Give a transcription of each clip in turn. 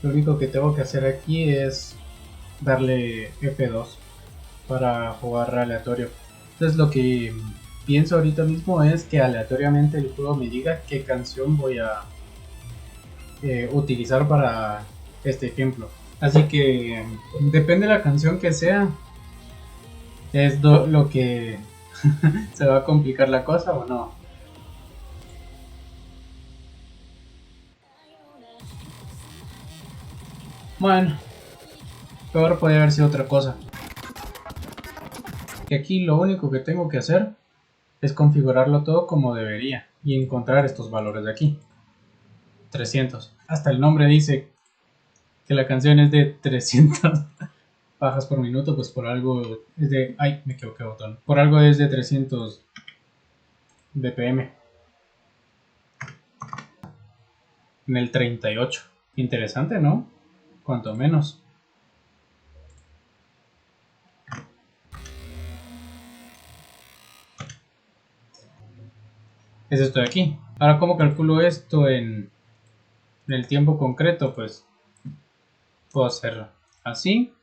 Lo único que tengo que hacer aquí es darle F2 para jugar aleatorio. Entonces lo que pienso ahorita mismo es que aleatoriamente el juego me diga qué canción voy a utilizar para este ejemplo. Así que depende de la canción que sea, es lo que se va a complicar la cosa o no. Bueno, peor podría haber sido otra cosa. Que aquí lo único que tengo que hacer es configurarlo todo como debería y encontrar estos valores de aquí. 300. Hasta el nombre dice que la canción es de 300 bajas por minuto, pues por algo es de... Ay, me equivoqué botón. Por algo es de 300 BPM. En el 38. Interesante, ¿no? Cuanto menos. Es esto de aquí. Ahora, ¿cómo calculo esto en el tiempo concreto? Pues puedo hacer así,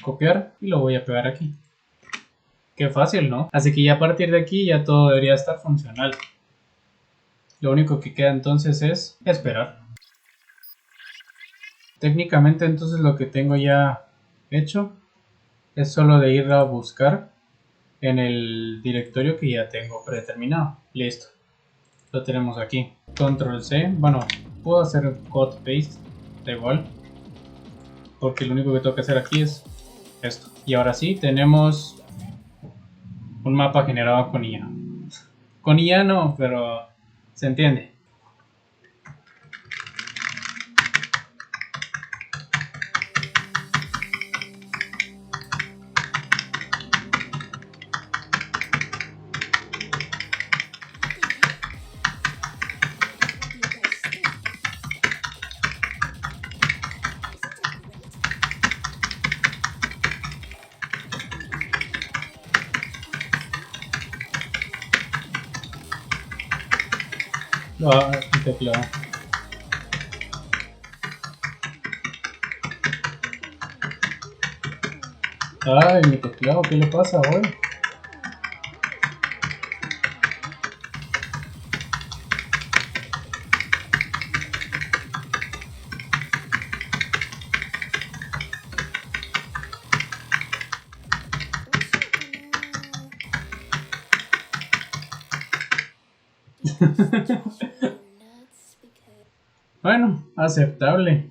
copiar y lo voy a pegar aquí. Qué fácil, ¿no? Así que ya a partir de aquí ya todo debería estar funcional. Lo único que queda entonces es esperar. Técnicamente entonces lo que tengo ya hecho es solo de ir a buscar en el directorio que ya tengo predeterminado. Listo. Lo tenemos aquí. Control C. Bueno, puedo hacer copy paste. Da igual. Porque lo único que tengo que hacer aquí es esto. Y ahora sí, tenemos un mapa generado con IA. Con IA no, pero se entiende. Ah, el teclado. Ay, mi teclado, ¿qué le pasa hoy? Bueno, aceptable.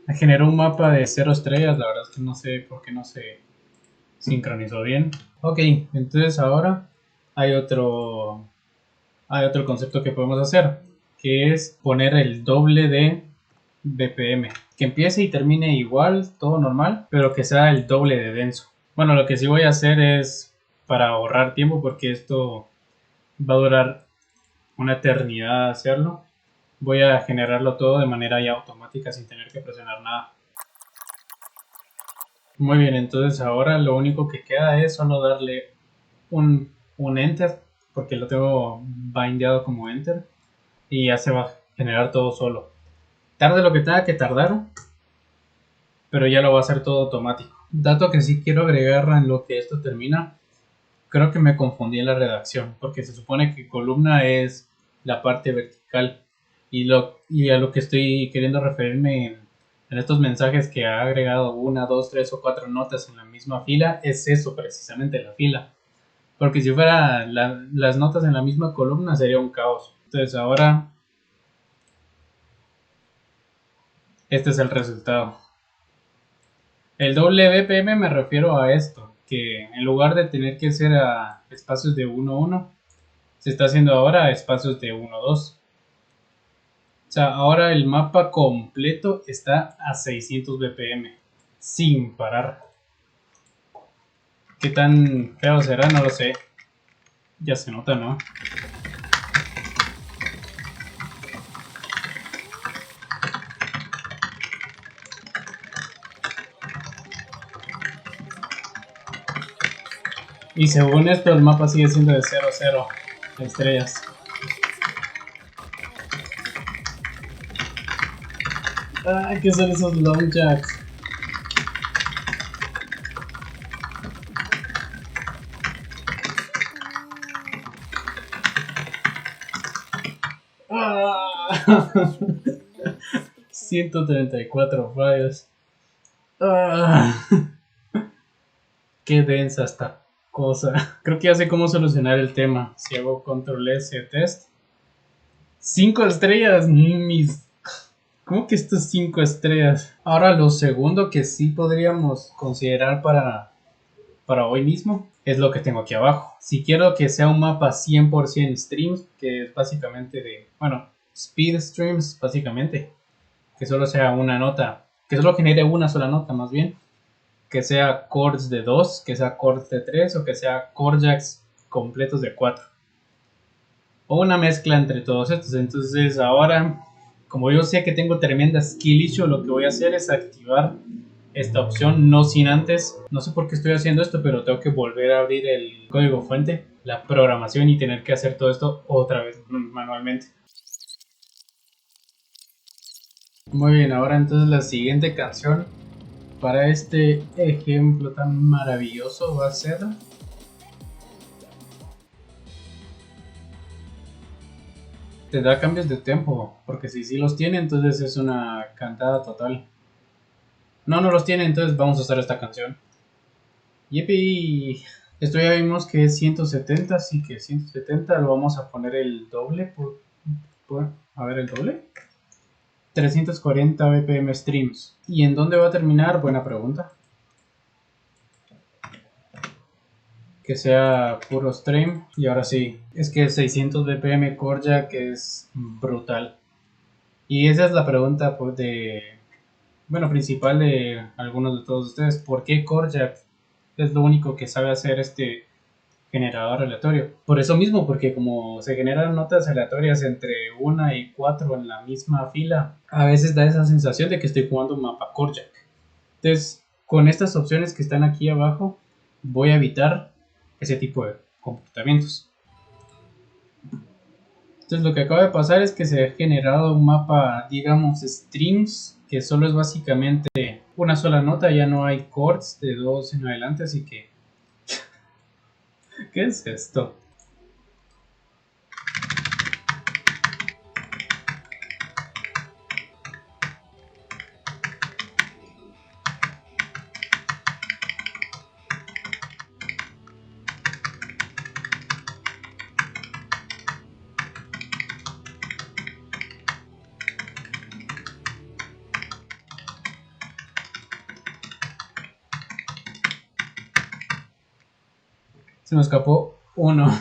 Generó un mapa de 0 estrellas, la verdad es que no sé por qué no se sincronizó bien. Ok, entonces ahora hay otro concepto que podemos hacer, que es poner el doble de BPM. Que empiece y termine igual, todo normal, pero que sea el doble de denso. Bueno, lo que sí voy a hacer es, para ahorrar tiempo, porque esto va a durar una eternidad hacerlo, voy a generarlo todo de manera ya automática sin tener que presionar nada. Muy bien, entonces ahora lo único que queda es solo darle un enter, porque lo tengo bindeado como enter, y ya se va a generar todo solo. Tarde lo que tenga que tardar, pero ya lo va a hacer todo automático. Dato que sí quiero agregar en lo que esto termina, creo que me confundí en la redacción, porque se supone que columna es la parte vertical, y a lo que estoy queriendo referirme en estos mensajes que ha agregado 1, 2, 3 o 4 notas en la misma fila, es eso precisamente, la fila. Porque si fuera las notas en la misma columna sería un caos. Entonces ahora este es el resultado. El doble BPM me refiero a esto, que en lugar de tener que ser a espacios de 1, 1, se está haciendo ahora a espacios de 1, 2. O sea, ahora el mapa completo está a 600 BPM, sin parar. ¿Qué tan feo será? No lo sé. Ya se nota, ¿no? Y según esto, el mapa sigue siendo de 0, 0 estrellas. Ah, ¿qué son esos long jacks? Ah, 134 fallos. Ah, qué densa esta cosa. Creo que ya sé cómo solucionar el tema. Si hago control S test. 5 estrellas. ¿Cómo que estos 5 estrellas? Ahora lo segundo que sí podríamos considerar para hoy mismo es lo que tengo aquí abajo. Si quiero que sea un mapa 100% streams, que es básicamente bueno, speed streams básicamente, que solo sea una nota, que solo genere una sola nota más bien, que sea chords de 2, que sea chords de 3 o que sea chord jacks completos de 4. O una mezcla entre todos estos. Entonces ahora, como yo sé que tengo tremenda skill issue, lo que voy a hacer es activar esta opción, no sin antes, no sé por qué estoy haciendo esto, pero tengo que volver a abrir el código fuente, la programación y tener que hacer todo esto otra vez manualmente. Muy bien, ahora entonces la siguiente canción para este ejemplo tan maravilloso va a ser... Tendrá cambios de tempo, porque si sí los tiene, entonces es una cantada total. No, no los tiene, entonces vamos a usar esta canción. Yippee. Esto ya vimos que es 170, así que 170 lo vamos a poner el doble. A ver, el doble. 340 BPM streams. ¿Y en dónde va a terminar? Buena pregunta. Que sea puro stream. Y ahora sí, es que 600 BPM Core que es brutal. Y esa es la pregunta bueno, principal de algunos de todos ustedes. ¿Por qué Core es lo único que sabe hacer este generador aleatorio? Por eso mismo, porque como se generan notas aleatorias entre 1 y 4 en la misma fila, a veces da esa sensación de que estoy jugando un mapa Core. Entonces, con estas opciones que están aquí abajo, voy a evitar ese tipo de comportamientos. Entonces, lo que acaba de pasar es que se ha generado un mapa, digamos, strings, que solo es básicamente una sola nota, ya no hay chords de 2 en adelante, así que... ¿Qué es esto? Se me escapó uno.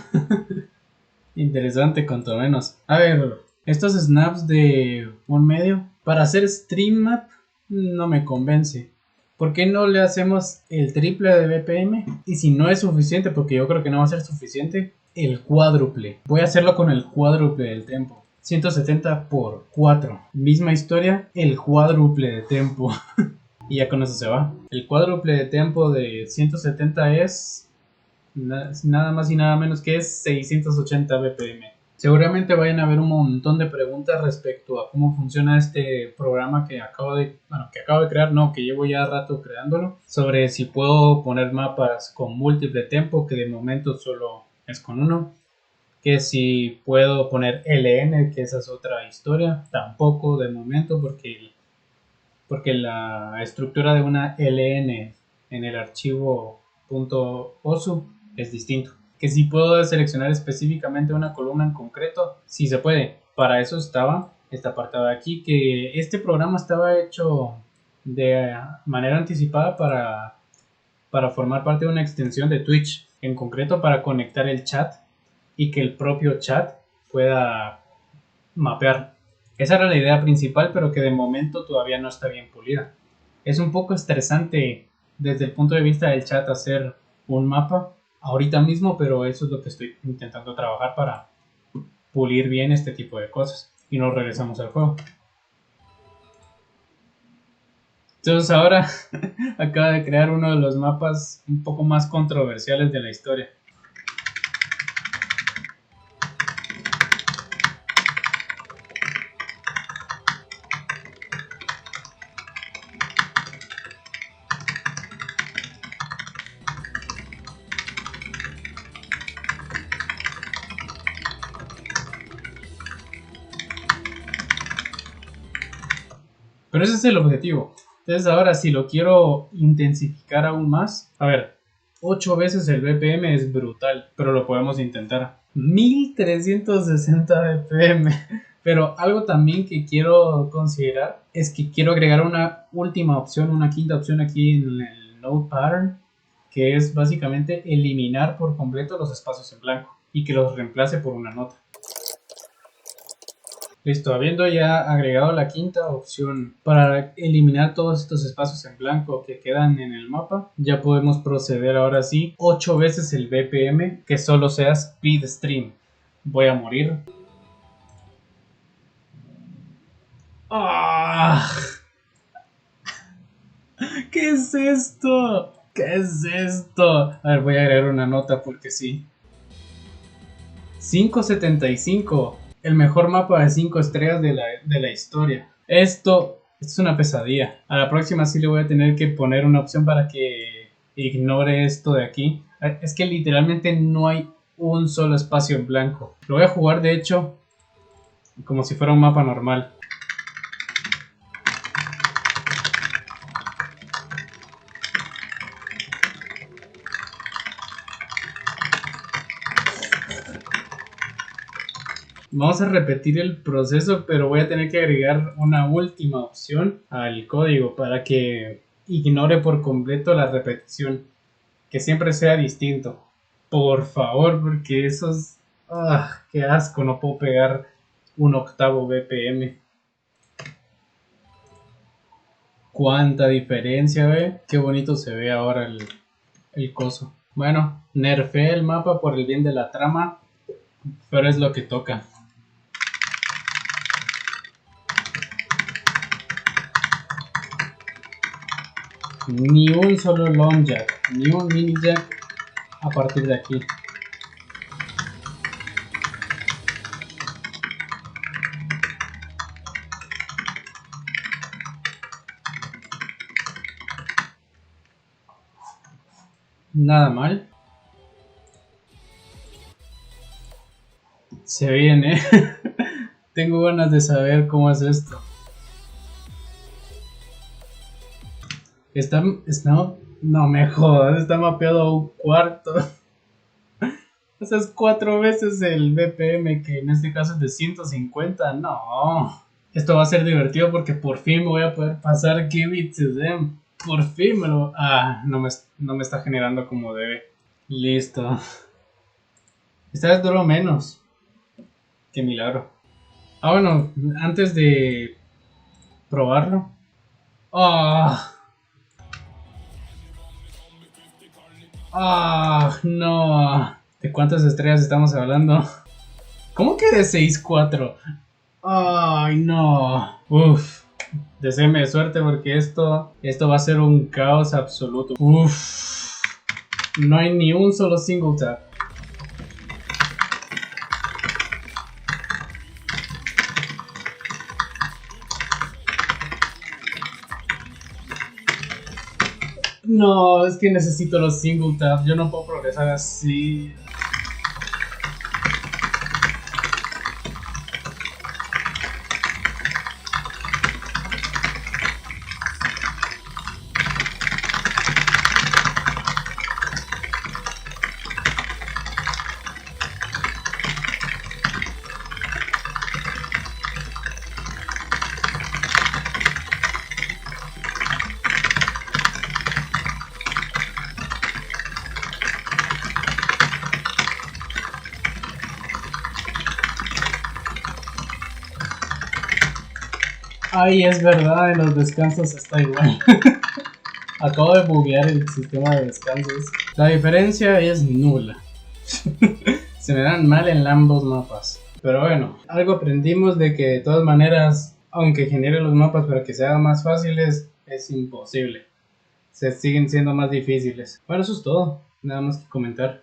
Interesante, cuanto menos. A ver, estos snaps de un medio para hacer stream map no me convence. ¿Por qué no le hacemos el triple de BPM? Y si no es suficiente, porque yo creo que no va a ser suficiente, el cuádruple. Voy a hacerlo con el cuádruple del tempo. 170 por 4. Misma historia, el cuádruple de tempo. Y ya con eso se va. El cuádruple de tempo de 170 es nada más y nada menos que es 680 BPM. Seguramente vayan a haber un montón de preguntas respecto a cómo funciona este programa que acabo de crear, no, que llevo ya rato creándolo, sobre si puedo poner mapas con múltiple tempo, que de momento solo es con uno, que si puedo poner LN, que esa es otra historia, tampoco de momento, porque la estructura de una LN en el archivo .osu es distinto. Que si puedo seleccionar específicamente una columna en concreto, sí se puede. Para eso estaba esta apartado de aquí, que este programa estaba hecho de manera anticipada para formar parte de una extensión de Twitch, en concreto para conectar el chat y que el propio chat pueda mapear. Esa era la idea principal, pero que de momento todavía no está bien pulida. Es un poco estresante desde el punto de vista del chat hacer un mapa ahorita mismo, pero eso es lo que estoy intentando trabajar para pulir bien este tipo de cosas. Y nos regresamos al juego. Entonces ahora acaba de crear uno de los mapas un poco más controversiales de la historia. Pero ese es el objetivo. Entonces ahora si lo quiero intensificar aún más, a ver, 8 veces el BPM es brutal, pero lo podemos intentar. 1360 BPM. Pero algo también que quiero considerar es que quiero agregar una última opción, una quinta opción aquí en el Node Pattern, que es básicamente eliminar por completo los espacios en blanco y que los reemplace por una nota. Listo, habiendo ya agregado la quinta opción para eliminar todos estos espacios en blanco que quedan en el mapa, ya podemos proceder ahora sí 8 veces el BPM que solo sea Speed Stream. Voy a morir. ¡Ah! ¿Qué es esto? ¿Qué es esto? A ver, voy a agregar una nota porque sí. 575, el mejor mapa de 5 estrellas de la historia. Esto es una pesadilla. A la próxima sí le voy a tener que poner una opción para que ignore esto de aquí. Es que literalmente no hay un solo espacio en blanco. Lo voy a jugar de hecho como si fuera un mapa normal. Vamos a repetir el proceso, pero voy a tener que agregar una última opción al código para que ignore por completo la repetición, que siempre sea distinto. Por favor, porque eso es... ¡Ah! ¡Qué asco! No puedo pegar un octavo BPM. ¡Cuánta diferencia, ve! ¡Qué bonito se ve ahora el coso! Bueno, nerfeé el mapa por el bien de la trama, pero es lo que toca. Ni un solo long jack, ni un mini jack a partir de aquí. Nada mal. Se viene. Tengo ganas de saber cómo es esto. No me jodas, está mapeado a un cuarto. Eso es 4 veces el BPM, que en este caso es de 150. No. Esto va a ser divertido porque por fin me voy a poder pasar Give It To Them. Por fin me lo... Ah, no me está generando como debe. Listo. Esta vez duró menos. Qué milagro. Ah, bueno, antes de probarlo. Ah. Ah, no. ¿De cuántas estrellas estamos hablando? ¿Cómo que de 6-4? Ay, no. Uf. Deséame suerte porque esto va a ser un caos absoluto. Uf. No hay ni un solo single tap. No, es que necesito los single taps. Yo no puedo progresar así. Ay, es verdad, en los descansos está igual. Acabo de buguear el sistema de descansos. La diferencia es nula. Se me dan mal en ambos mapas. Pero bueno, algo aprendimos de que de todas maneras, aunque genere los mapas para que se hagan más fáciles, es imposible. Se siguen siendo más difíciles. Bueno, eso es todo. Nada más que comentar.